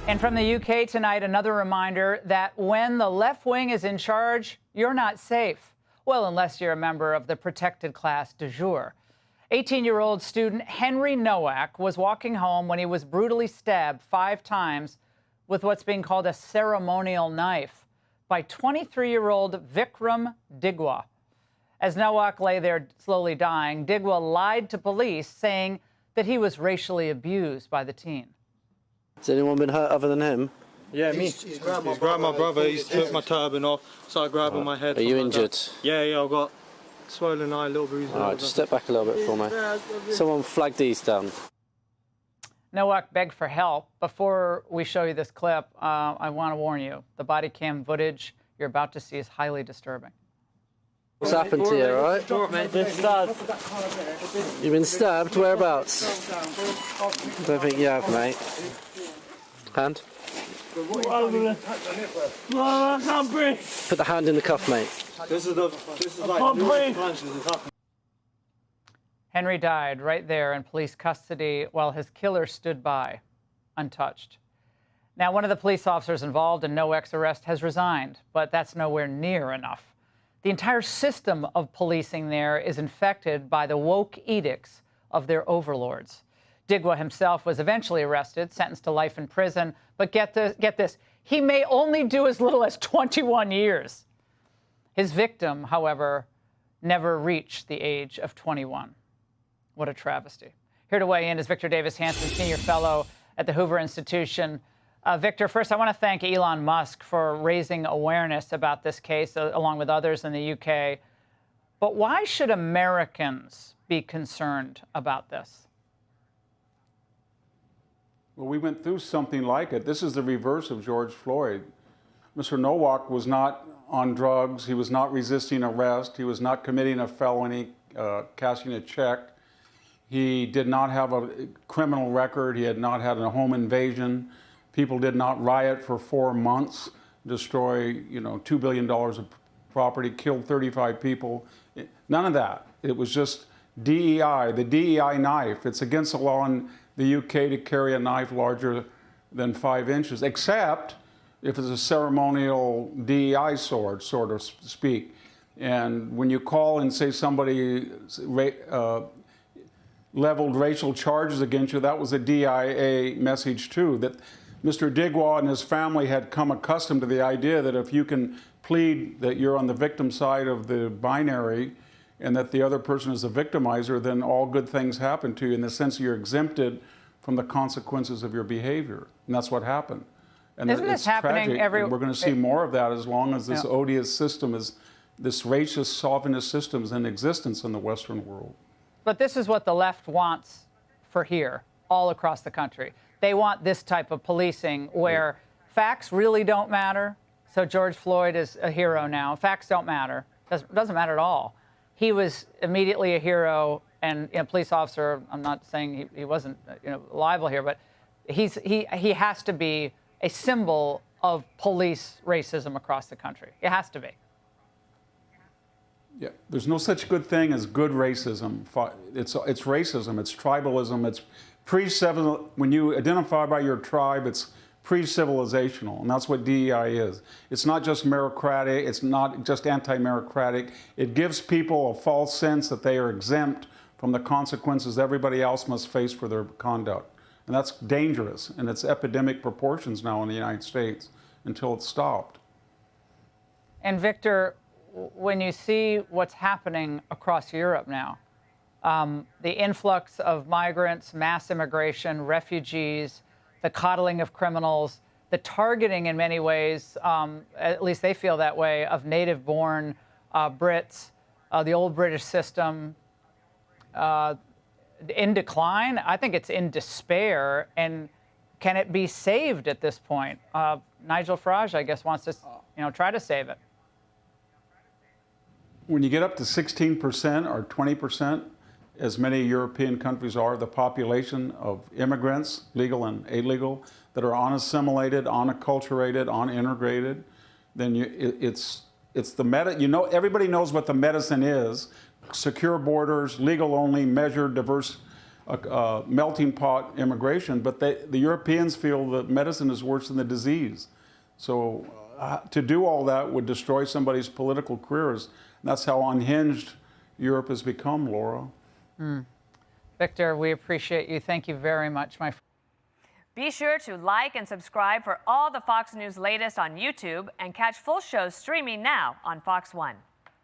And from the UK tonight, another reminder that when the left wing is in charge, you're not safe. Well, unless you're a member of the protected class du jour. 18-year-old student Henry Nowak was walking home when he was brutally stabbed 5 times with what's being called a ceremonial knife by 23-year-old Vikram Digwa. As Nowak lay there slowly dying, Digwa lied to police, saying that he was racially abused by the teen. Has anyone been hurt other than him? Yeah, me. He's grabbed my brother, he's took my turban off, started grabbing my head. Are you injured? Yeah, I've got swollen eye, little bruises. Alright, just step back a little bit for me. Someone flag these down. Nowak begged for help. Before we show you this clip, I want to warn you, the body cam footage you're about to see is highly disturbing. What's happened to you, alright? Been stabbed. You've been stabbed? Whereabouts? I don't think you have, mate. Hand? I can't breathe. Put the hand in the cuff, mate. This is like Henry died right there in police custody while his killer stood by, untouched. Now, one of the police officers involved in Nowak's arrest has resigned, but that's nowhere near enough. The entire system of policing there is infected by the woke edicts of their overlords. Digwa himself was eventually arrested, sentenced to life in prison, but get this, he may only do as little as 21 years. His victim, however, never reached the age of 21. What a travesty. Here to weigh in is Victor Davis Hanson, Senior Fellow at the Hoover Institution. Victor, first, I want to thank Elon Musk for raising awareness about this case, along with others in the UK. But why should Americans be concerned about this? Well, we went through something like it. This is the reverse of George Floyd. Mr. Nowak was not on drugs. He was not resisting arrest. He was not committing a felony, cashing a check. He did not have a criminal record. He had not had a home invasion. People did not riot for 4 months, destroy, $2 billion of property, killed 35 people. None of that. It was just DEI, the DEI knife. It's against the law in the UK to carry a knife larger than 5 inches, except if it's a ceremonial DEI sword, so to speak. And when you call and say somebody leveled racial charges against you, that was a DIA message too, that Mr. Digwa and his family had come accustomed to the idea that if you can plead that you're on the victim side of the binary and that the other person is a victimizer, then all good things happen to you in the sense that you're exempted from the consequences of your behavior. And that's what happened. And Isn't this happening every... And we're going to see more of that as long as this odious system this racist, chauvinist system is in existence in the Western world. But this is what the left wants for here, all across the country. They want this type of policing where facts really don't matter. So George Floyd is a hero now. Facts don't matter. Doesn't matter at all. He was immediately a hero, and police officer, I'm not saying he wasn't liable here, but he has to be a symbol of police racism across the country. It has to be. Yeah, there's no such good thing as good racism. It's racism, it's tribalism, it's pre-civil. When you identify by your tribe, it's pre-civilizational, and that's what DEI is. It's not just meritocratic, it's not just anti-meritocratic. It gives people a false sense that they are exempt from the consequences everybody else must face for their conduct. And that's dangerous, and it's epidemic proportions now in the United States until it's stopped. And Victor, when you see what's happening across Europe now, the influx of migrants, mass immigration, refugees, the coddling of criminals, the targeting in many ways, at least they feel that way, of native-born Brits, the old British system, in decline. I think it's in despair. And can it be saved at this point? Nigel Farage, I guess, wants to try to save it. When you get up to 16% or 20%, as many European countries are, the population of immigrants, legal and illegal, that are unassimilated, unacculturated, unintegrated, then it's the everybody knows what the medicine is: secure borders, legal only, measured, diverse a melting pot immigration, but the Europeans feel that medicine is worse than the disease. So to do all that would destroy somebody's political careers. And that's how unhinged Europe has become, Laura. Victor, we appreciate you. Thank you very much, my friend. Be sure to like and subscribe for all the Fox News latest on YouTube and catch full shows streaming now on Fox One.